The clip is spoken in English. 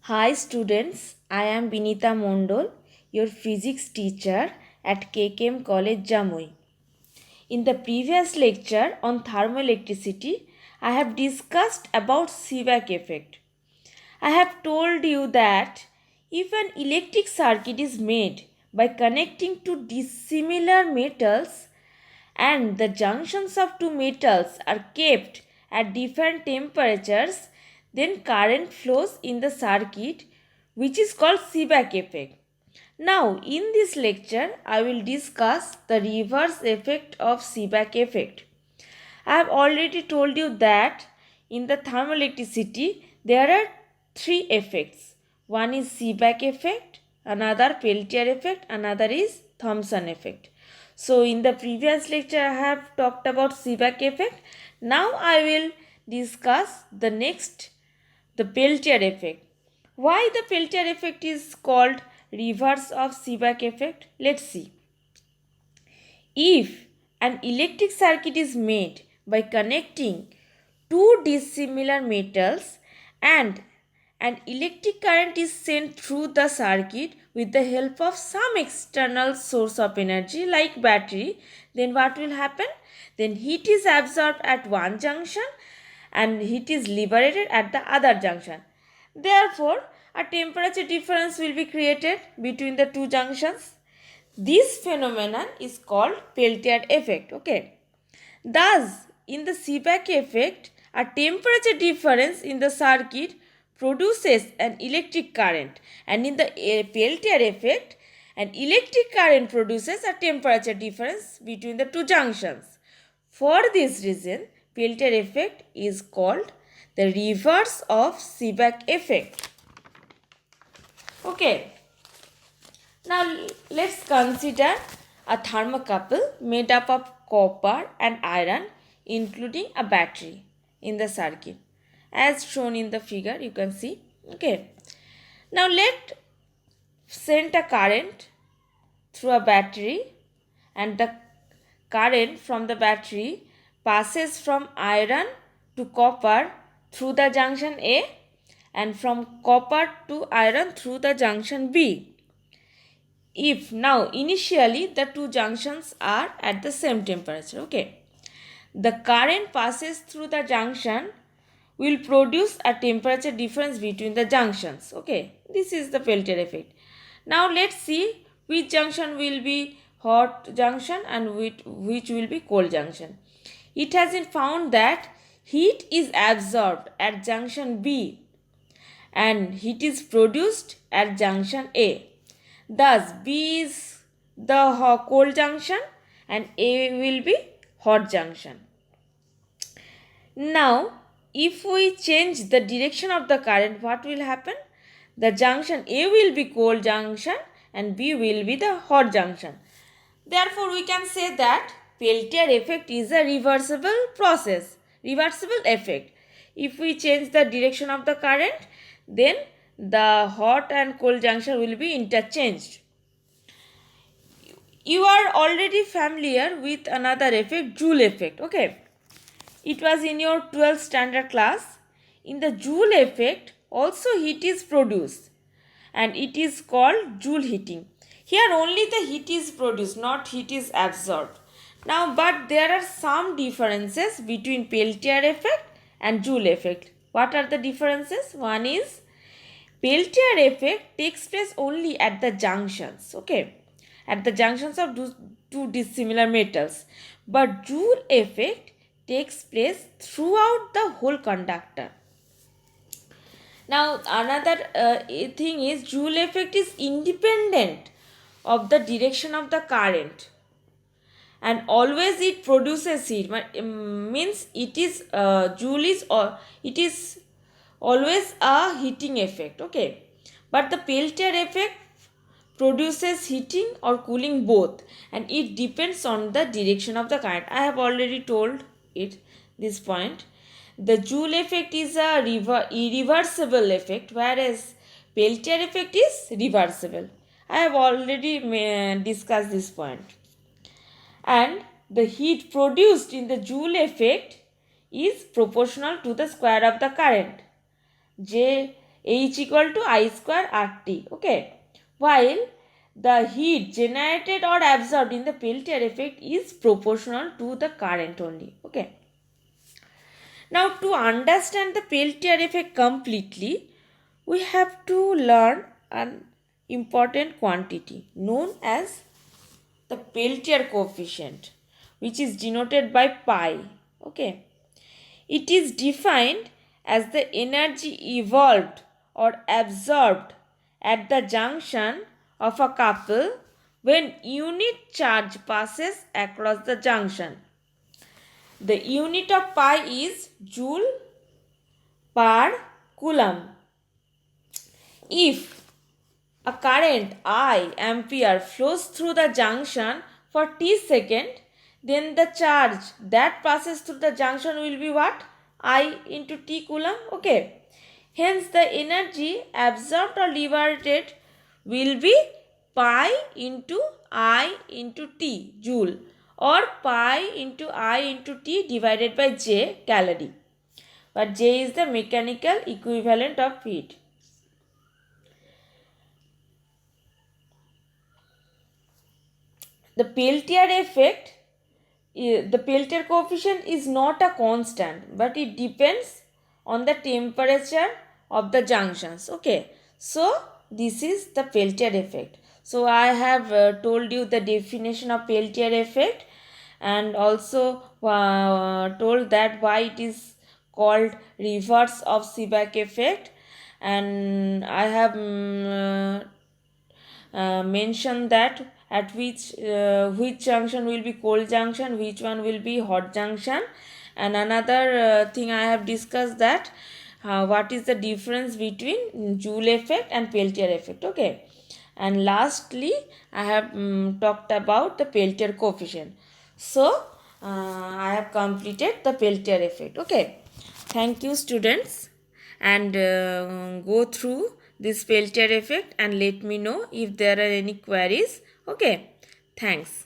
Hi students, I am Binita Mondol, your physics teacher at KKM College Jamui. In the previous lecture on thermoelectricity, I have discussed about Seebeck effect. I have told you that if an electric circuit is made by connecting two dissimilar metals and the junctions of two metals are kept at different temperatures, then current flows in the circuit, which is called Seebeck effect. Now, in this lecture, I will discuss the reverse effect of Seebeck effect. I have already told you that in the thermoelectricity, there are three effects. One is Seebeck effect, another Peltier effect, another is Thomson effect. So in the previous lecture, I have talked about Seebeck effect. Now I will discuss the Peltier effect. Why the Peltier effect is called reverse of Seebeck effect? Let's see. If an electric circuit is made by connecting two dissimilar metals and an electric current is sent through the circuit with the help of some external source of energy like battery, then what will happen? Then heat is absorbed at one junction and heat is liberated at the other junction. Therefore, a temperature difference will be created between the two junctions. This phenomenon is called Peltier effect. Okay. Thus, in the Seebeck effect, a temperature difference in the circuit produces an electric current, and in the Peltier effect, an electric current produces a temperature difference between the two junctions. For this reason, Peltier effect is called the reverse of Seebeck effect. Okay. Now let's consider a thermocouple made up of copper and iron including a battery in the circuit as shown in the figure you can see. Okay. Now let send a current through a battery and the current from the battery passes from iron to copper through the junction A and from copper to iron through the junction B. If now initially the two junctions are at the same temperature, okay, the current passes through the junction will produce a temperature difference between the junctions. Okay, this is the Peltier effect. Now let's see which junction will be hot junction and which will be cold junction. It has been found that heat is absorbed at junction B and heat is produced at junction A. Thus, B is the cold junction and A will be hot junction. Now, if we change the direction of the current, what will happen? The junction A will be cold junction and B will be the hot junction. Therefore, we can say that Peltier effect is a reversible process, reversible effect. If we change the direction of the current, then the hot and cold junction will be interchanged. You are already familiar with another effect, Joule effect. Okay, it was in your 12th standard class. In the Joule effect, also heat is produced and it is called Joule heating. Here only the heat is produced, not heat is absorbed. Now, but there are some differences between Peltier effect and Joule effect. What are the differences? One is Peltier effect takes place only at the junctions, okay, at the junctions of two dissimilar metals. But Joule effect takes place throughout the whole conductor. Now another thing is Joule effect is independent of the direction of the current and always it produces heat. Means it is Joule is or it is always a heating effect. Okay, but the Peltier effect produces heating or cooling both and it depends on the direction of the current. I have already told it this point. The Joule effect is a irreversible effect whereas Peltier effect is reversible. I have already discussed this point. And the heat produced in the Joule effect is proportional to the square of the current. J H equal to I square RT. Okay. While the heat generated or absorbed in the Peltier effect is proportional to the current only. Okay. Now, to understand the Peltier effect completely, we have to learn an important quantity known as the Peltier coefficient, which is denoted by pi. Okay. It is defined as the energy evolved or absorbed at the junction of a couple when unit charge passes across the junction. The unit of pi is joule per coulomb. If a current I ampere flows through the junction for t seconds, then the charge that passes through the junction will be what? I into t coulomb. Okay. Hence the energy absorbed or liberated will be pi into I into t joule, or pi into I into t divided by J calorie. But J is the mechanical equivalent of heat. The Peltier effect, the Peltier coefficient is not a constant, but it depends on the temperature of the junctions. Okay, so this is the Peltier effect. So I have told you the definition of Peltier effect, and also told that why it is called reverse of Seebeck effect, and I have mention that at which junction will be cold junction, which one will be hot junction, and another thing I have discussed that what is the difference between Joule effect and Peltier effect. Okay, and lastly I have talked about the Peltier coefficient. So I have completed the Peltier effect. Okay, thank you students, and go through this Peltier effect and let me know if there are any queries. Okay, thanks.